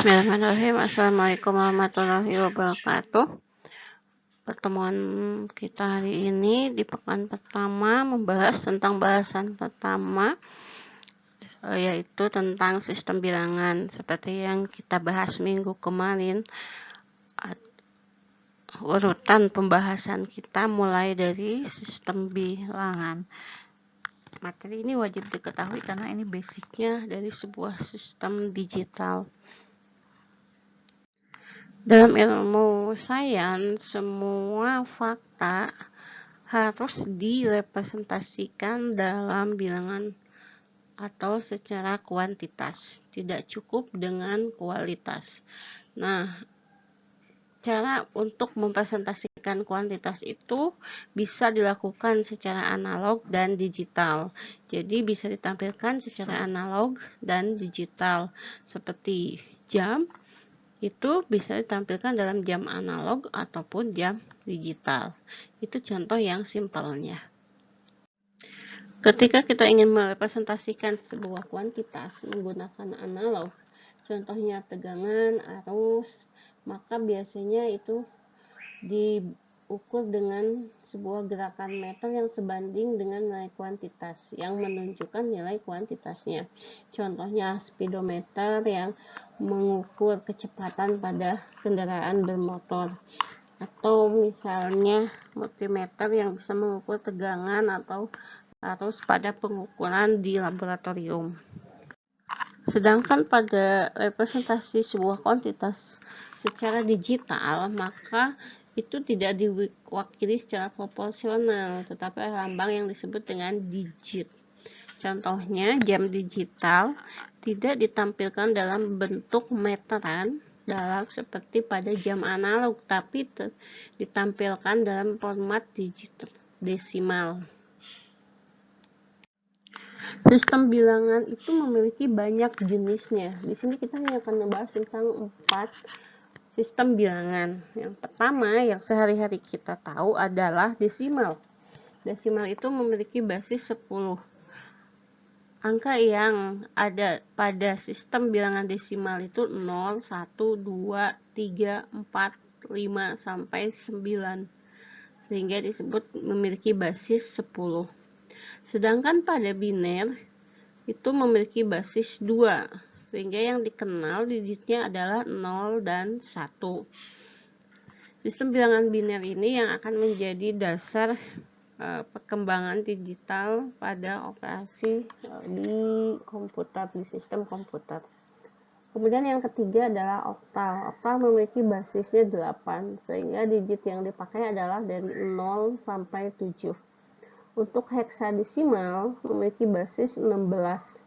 Bismillahirrahmanirrahim. Assalamualaikum warahmatullahi wabarakatuh. Pertemuan kita hari ini di pekan pertama membahas tentang bahasan pertama, yaitu tentang sistem bilangan. Seperti yang kita bahas minggu kemarin, urutan pembahasan kita mulai dari sistem bilangan. Materi ini wajib diketahui karena ini basicnya dari sebuah sistem digital. Dalam ilmu sains, semua fakta harus direpresentasikan dalam bilangan atau secara kuantitas, tidak cukup dengan kualitas. Nah, cara untuk mempresentasikan kuantitas itu bisa dilakukan secara analog dan digital. Jadi bisa ditampilkan secara analog dan digital, seperti jam. Itu bisa ditampilkan dalam jam analog ataupun jam digital. Itu contoh yang simpelnya. Ketika kita ingin merepresentasikan sebuah kuantitas menggunakan analog, contohnya tegangan, arus, maka biasanya itu diukur dengan sebuah gerakan meter yang sebanding dengan nilai kuantitas yang menunjukkan nilai kuantitasnya. Contohnya speedometer yang mengukur kecepatan pada kendaraan bermotor, atau misalnya multimeter yang bisa mengukur tegangan atau arus pada pengukuran di laboratorium. Sedangkan pada representasi sebuah kuantitas secara digital, maka itu tidak diwakili secara proporsional, tetapi lambang yang disebut dengan digit. Contohnya, jam digital tidak ditampilkan dalam bentuk meteran dalam seperti pada jam analog, tapi ditampilkan dalam format digit desimal. Sistem bilangan itu memiliki banyak jenisnya. Di sini kita hanya akan membahas tentang 4 sistem bilangan. Yang pertama yang sehari-hari kita tahu adalah desimal. Desimal itu memiliki basis 10. Angka yang ada pada sistem bilangan desimal itu 0, 1, 2, 3, 4, 5, sampai 9. Sehingga disebut memiliki basis 10. Sedangkan pada biner itu memiliki basis 2. Sehingga yang dikenal digitnya adalah 0 dan 1. Sistem bilangan biner ini yang akan menjadi dasar perkembangan digital pada operasi di komputer, di sistem komputer. Kemudian yang ketiga adalah oktal. Oktal memiliki basisnya 8, sehingga digit yang dipakai adalah dari 0 sampai 7. Untuk heksadesimal memiliki basis 16.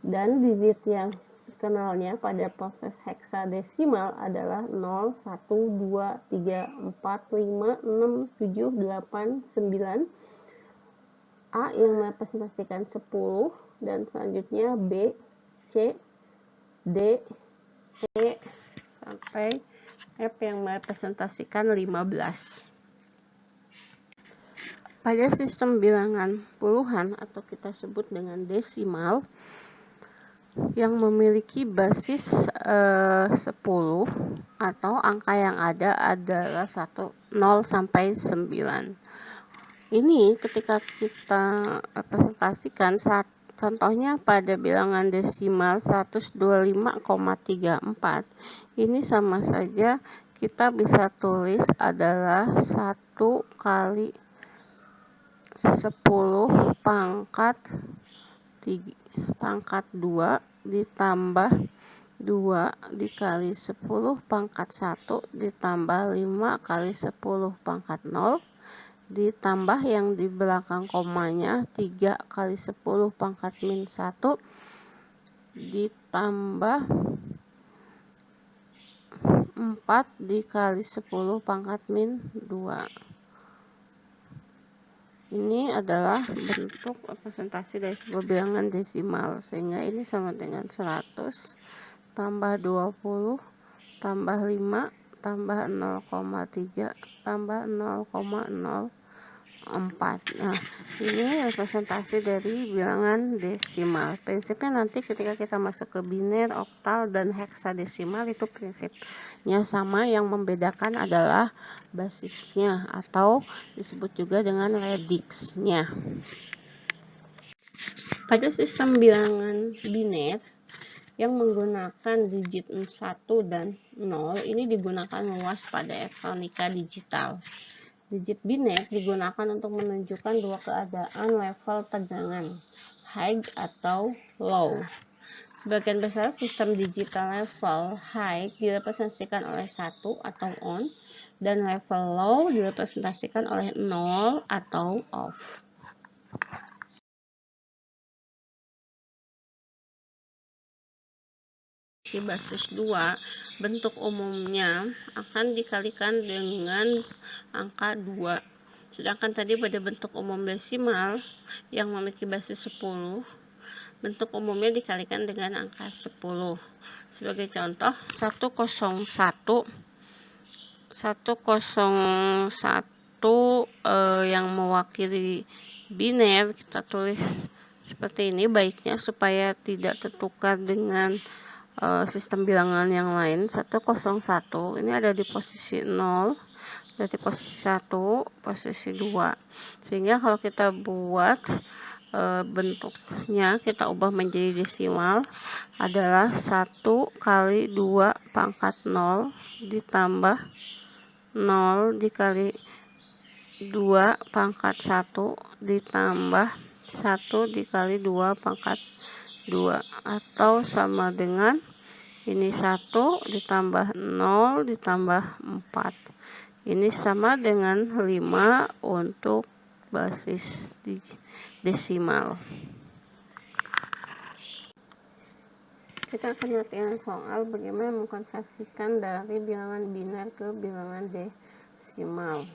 Dan digit yang dikenalnya pada proses heksadesimal adalah 0, 1, 2, 3, 4, 5, 6, 7, 8, 9. A yang merepresentasikan 10, dan selanjutnya B, C, D, E, sampai F yang merepresentasikan 15. Pada sistem bilangan puluhan atau kita sebut dengan desimal yang memiliki basis 10 atau angka yang ada adalah 0 sampai 9. Ini ketika kita representasikan contohnya pada bilangan desimal 125,34, ini sama saja kita bisa tulis adalah 1 kali 10 pangkat 2 ditambah 2 dikali 10 pangkat 1 ditambah 5 kali 10 pangkat 0 ditambah yang di belakang komanya 3 kali 10 pangkat min 1 ditambah 4 dikali 10 pangkat min 2. Ini adalah bentuk representasi dari sebuah bilangan desimal, sehingga ini sama dengan 100 tambah 20 tambah 5 tambah 0,3 tambah 0,04 4. Nah, ini representasi dari bilangan desimal. Prinsipnya nanti ketika kita masuk ke biner, oktal, dan heksadesimal itu prinsipnya sama, yang membedakan adalah basisnya atau disebut juga dengan radiksnya. Pada sistem bilangan biner yang menggunakan digit 1 dan 0, ini digunakan luas pada elektronika digital. Digit biner digunakan untuk menunjukkan dua keadaan level tegangan, high atau low. Sebagian besar sistem digital level high direpresentasikan oleh 1 atau on, dan level low direpresentasikan oleh 0 atau off. Di basis 2, bentuk umumnya akan dikalikan dengan angka 2. Sedangkan tadi pada bentuk umum desimal yang memiliki basis 10, bentuk umumnya dikalikan dengan angka 10. Sebagai contoh, 101 yang mewakili biner kita tulis seperti ini. Baiknya supaya tidak tertukar dengan sistem bilangan yang lain. 101 ini ada di posisi 0, ada di posisi 1, posisi 2. Sehingga kalau kita buat bentuknya, kita ubah menjadi desimal, adalah 1 kali 2 pangkat 0 ditambah 0 dikali 2 pangkat 1 ditambah 1 dikali 2 pangkat 2, atau sama dengan ini 1 ditambah 0 ditambah 4. Ini sama dengan 5 untuk basis desimal. Kita akan latihan soal bagaimana mengkonversikan dari bilangan biner ke bilangan desimal.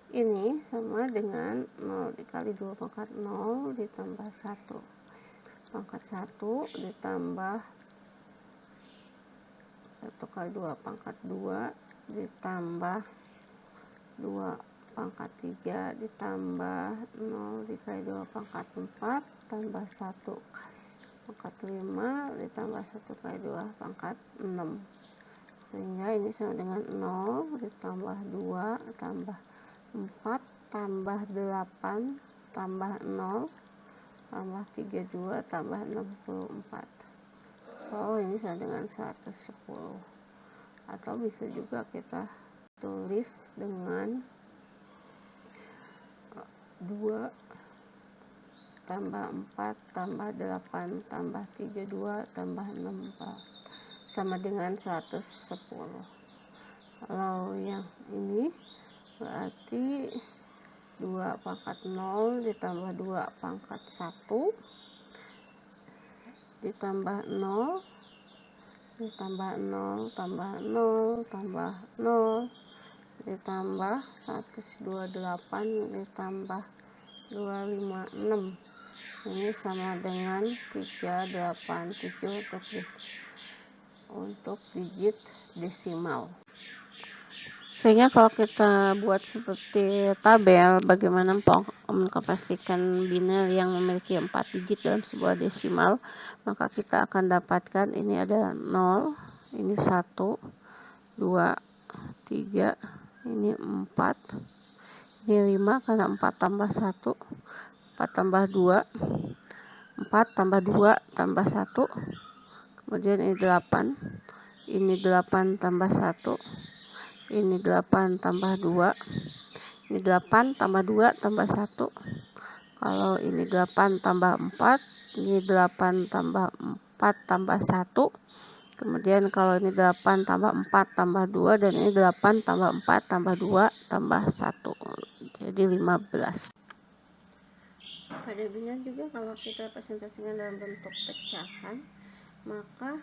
Ini sama dengan 0 dikali 2 pangkat 0 ditambah 1 pangkat 1 ditambah 1 kali 2 pangkat 2 ditambah 2 pangkat 3 ditambah 0 dikali 2 pangkat 4 tambah 1 kali pangkat 5 ditambah 1 kali 2 pangkat 6. Sehingga ini sama dengan 0 ditambah 2 tambah 4 tambah 8 tambah 0 tambah 32 tambah 64. Oh, ini sama dengan 110. Atau bisa juga kita tulis dengan 2 tambah 4 tambah 8 tambah 32 tambah 64 sama dengan 110. Kalau yang ini berarti 2 pangkat 0 ditambah 2 pangkat 1 ditambah 0 ditambah 0 tambah 0 tambah 0 ditambah 128 ditambah 256. Ini sama dengan 387 untuk digit desimal. Sehingga kalau kita buat seperti tabel bagaimana mengkonversikan biner yang memiliki 4 digit dalam sebuah desimal, maka kita akan dapatkan ini ada 0, ini 1, 2, 3, ini 4, ini 5 karena 4 tambah 1, 4 tambah 2, 4 tambah 2 tambah 1, kemudian ini 8, ini 8 tambah 1, ini 8 tambah 2, ini 8 tambah 2 tambah 1. Kalau ini 8 tambah 4, ini 8 tambah 4 tambah 1. Kemudian kalau ini 8 tambah 4 tambah 2, dan ini 8 tambah 4 tambah 2 tambah 1. Jadi 15. Pada biner juga kalau kita presentasikan dalam bentuk pecahan, maka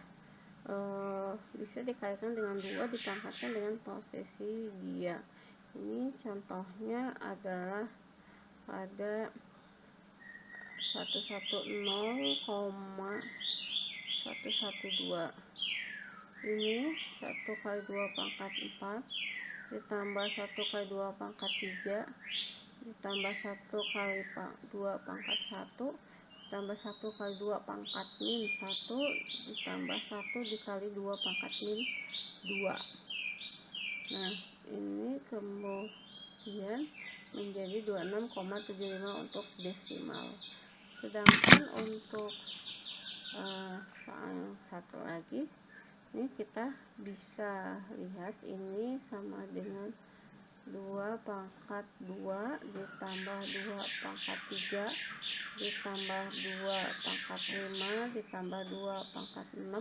bisa dikaitkan dengan 2 dipangkatkan dengan posisi dia. Ini contohnya adalah pada 110,112. Ini 1 kali 2 pangkat 4 ditambah 1 kali 2 pangkat 3 ditambah 1 kali 2 pangkat 1 ditambah 1 kali 2 pangkat min 1 ditambah 1 dikali 2 pangkat min 2. Nah, ini kemudian menjadi 26,75 untuk desimal. Sedangkan untuk soal yang satu lagi, ini kita bisa lihat ini sama dengan 2 pangkat 2 ditambah 2 pangkat 3 ditambah 2 pangkat 5 ditambah 2 pangkat 6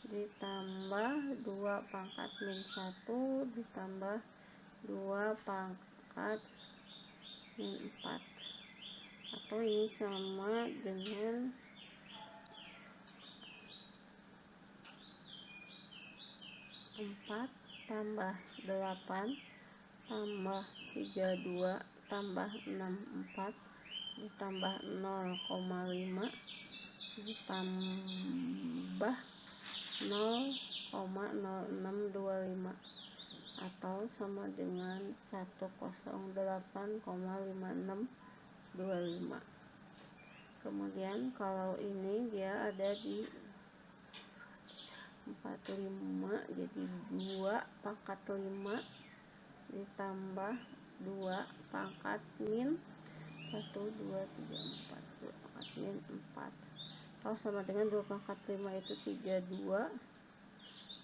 ditambah 2 pangkat min 1 ditambah 2 pangkat min 4, atau ini sama dengan 4 tambah 8 tambah 32 tambah 64 ditambah 0,5 ditambah 0,0625, atau sama dengan 108,5625. Kemudian kalau ini dia ada di 45, jadi 2 pangkat 5 ditambah 2 pangkat min 1, 2, 3, 4 2 pangkat min 4, atau sama dengan 2 pangkat 5 itu 32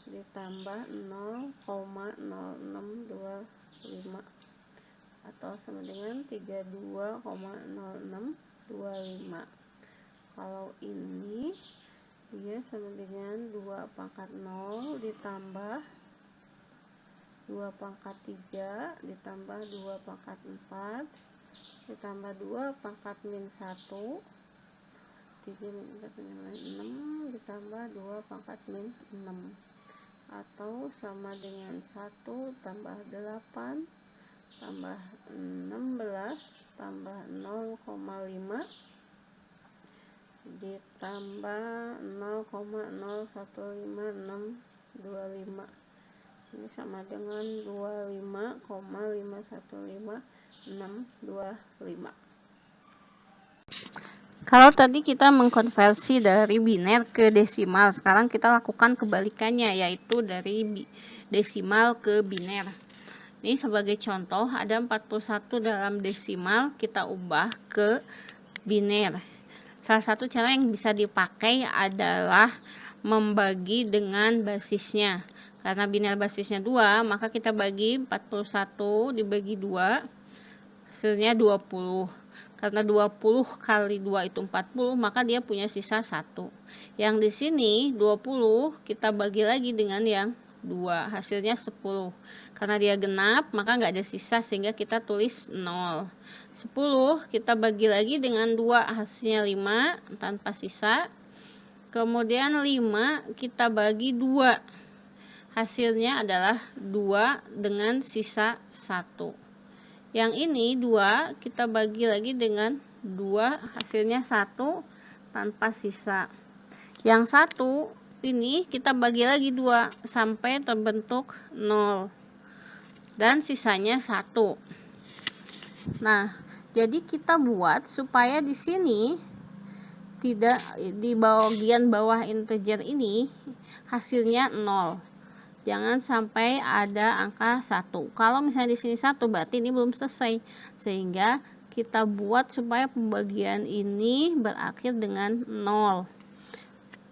ditambah 0,0625, atau sama dengan 32,0625. Kalau ini dia sama dengan 2 pangkat 0 ditambah 2 pangkat 3 ditambah 2 pangkat 4 ditambah 2 pangkat min 1 3 min 4 6 ditambah 2 pangkat min 6, atau sama dengan 1 tambah 8 tambah 16 tambah 0,5 ditambah 0,015625, ini sama dengan 25,515625. Kalau tadi kita mengkonversi dari biner ke desimal, sekarang kita lakukan kebalikannya, yaitu dari desimal ke biner. Ini sebagai contoh, ada 41 dalam desimal, kita ubah ke biner. Salah satu cara yang bisa dipakai adalah membagi dengan basisnya. Karena biner basisnya 2, maka kita bagi 41 dibagi 2, hasilnya 20. Karena 20 kali 2 itu 40, maka dia punya sisa 1. Yang di sini 20 kita bagi lagi dengan yang 2, hasilnya 10. Karena dia genap, maka nggak ada sisa, sehingga kita tulis 0. 10 kita bagi lagi dengan 2, hasilnya 5 tanpa sisa. Kemudian 5 kita bagi 2, hasilnya adalah 2 dengan sisa 1. Yang ini 2 kita bagi lagi dengan 2, hasilnya 1 tanpa sisa. Yang 1 ini kita bagi lagi 2 sampai terbentuk 0 dan sisanya 1. Nah, jadi kita buat supaya di sini tidak, di bagian bawah integer ini hasilnya 0. Jangan sampai ada angka 1. Kalau misalnya di sini 1, berarti ini belum selesai. Sehingga kita buat supaya pembagian ini berakhir dengan 0.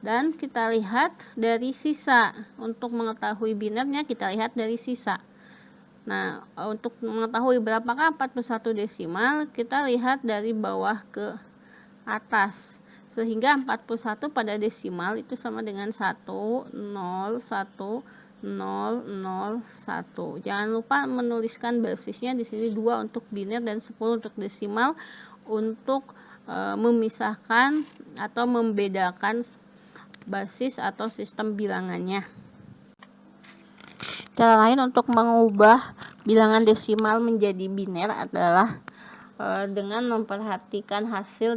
Dan kita lihat dari sisa. Untuk mengetahui binernya kita lihat dari sisa. Nah, untuk mengetahui berapakah 41 desimal, kita lihat dari bawah ke atas. Sehingga 41 pada desimal itu sama dengan 1, 0, 1, 0, 0, 1. Jangan lupa menuliskan basisnya di sini 2 untuk biner dan 10 untuk desimal, untuk memisahkan atau membedakan basis atau sistem bilangannya. Cara lain untuk mengubah bilangan desimal menjadi biner adalah dengan memperhatikan hasil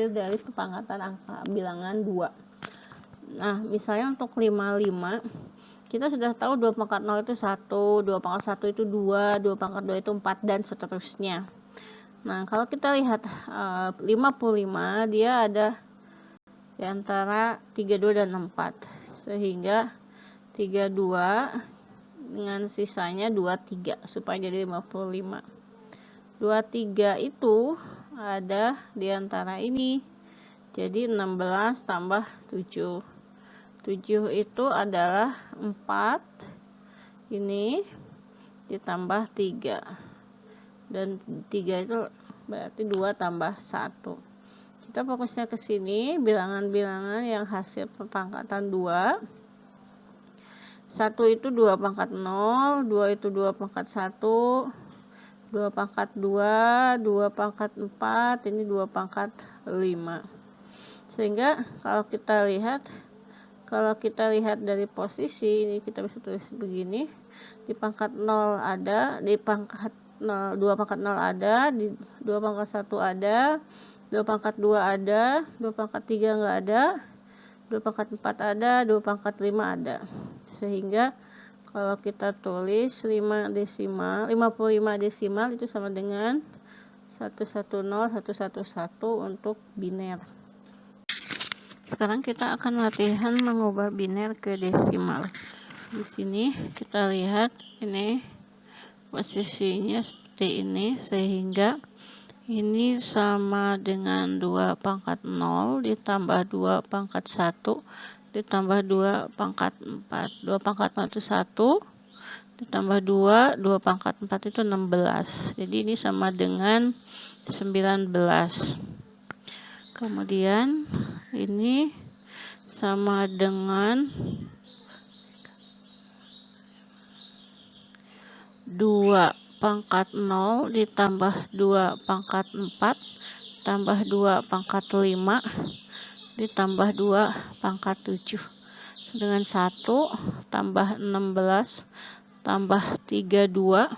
dari kepangkatan angka bilangan 2. Nah, misalnya untuk 55 kita sudah tahu 2 pangkat 0 itu 1, 2 pangkat 1 itu 2, 2 pangkat 2 itu 4, dan seterusnya. Nah, kalau kita lihat 55, dia ada di antara 32 dan 4. Sehingga 32 dengan sisanya 23 supaya jadi 55. 23 itu ada di antara ini. Jadi 16 tambah 7. 7 itu adalah 4 ini ditambah 3. Dan 3 itu berarti 2 tambah 1. Kita fokusnya ke sini, bilangan-bilangan yang hasil pangkatan 2. 1 itu 2 pangkat 0, 2 itu 2 pangkat 1, 2 pangkat 2, 2 pangkat 4, ini 2 pangkat 5. Sehingga kalau kita lihat dari posisi ini, kita bisa tulis begini. Di pangkat 0 ada, di pangkat 0, 2 pangkat 0 ada, di 2 pangkat 1 ada, 2 pangkat 2 ada, 2 pangkat 3 enggak ada, 2 pangkat 4 ada, 2 pangkat 5 ada. Sehingga kalau kita tulis 55 desimal itu sama dengan 110 111 untuk biner. Sekarang kita akan latihan mengubah biner ke desimal. Di sini kita lihat ini posisinya seperti ini, sehingga ini sama dengan 2 pangkat 0 ditambah 2 pangkat 1 ditambah 2 pangkat 4. 2 pangkat 0 itu 1 ditambah 2 pangkat 4 itu 16. Jadi ini sama dengan 19. Kemudian ini sama dengan 2 pangkat 0 ditambah 2 pangkat 4 tambah 2 pangkat 5 ditambah 2 pangkat 7 dengan 1 tambah 16 tambah 32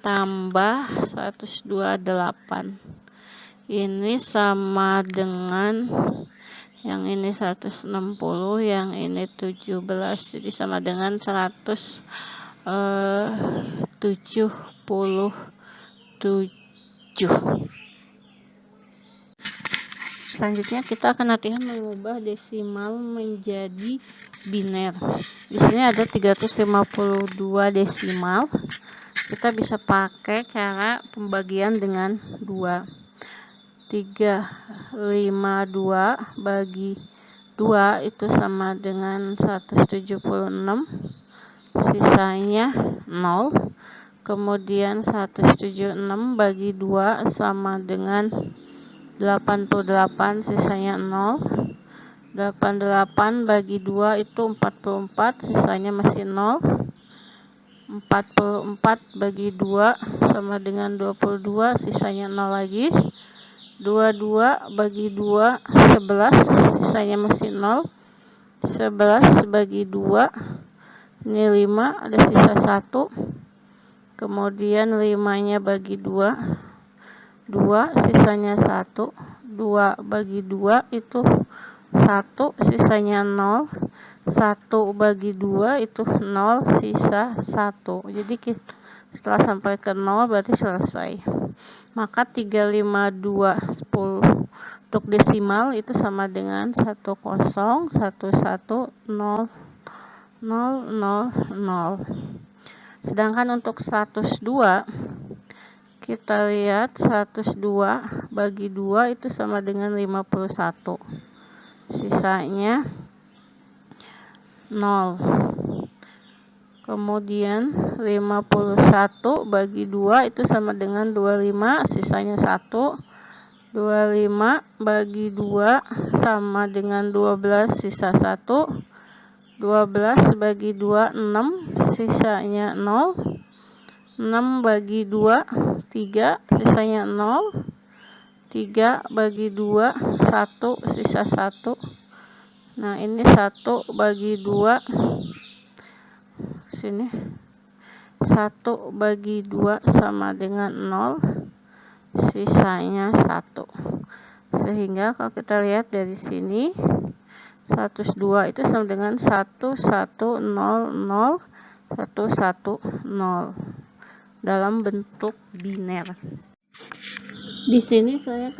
tambah 128. Ini sama dengan yang ini 160, yang ini 17, jadi sama dengan 177. Selanjutnya kita akan latihan mengubah desimal menjadi biner. Di sini ada 352 desimal. Kita bisa pakai cara pembagian dengan 2. 352 bagi 2 itu sama dengan 176, sisanya 0. Kemudian 176 bagi 2 sama dengan 88, sisanya 0. 88 bagi 2 itu 44, sisanya masih 0. 44 bagi 2 sama dengan 22, sisanya 0 lagi. 22 bagi 2 11, sisanya masih 0. 11 bagi 2 ini 5, ada sisa 1. Kemudian 5-nya bagi 2 sisanya 1. 2 bagi 2 itu 1, sisanya 0. 1 bagi 2 itu 0, sisa 1. Jadi setelah sampai ke 0 berarti selesai. Maka 352 10 untuk desimal itu sama dengan 10110000. Sedangkan untuk 102 kita lihat 102 bagi 2 itu sama dengan 51, sisanya 0. Kemudian 51 bagi 2 itu sama dengan 25, sisanya 1. 25 bagi 2 sama dengan 12, sisa 1. 12 bagi 2 6, sisanya 0. 6 bagi 2 3, sisanya 0. 3 bagi 2 1, sisa 1. Nah, ini 1 bagi 2 sini 1 bagi 2 sama dengan 0, sisanya 1. Sehingga kalau kita lihat dari sini 102 itu sama dengan 1100 110 dalam bentuk biner. Di sini saya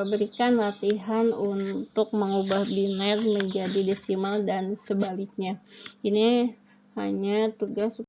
berikan latihan untuk mengubah biner menjadi desimal dan sebaliknya. Ini hanya tugas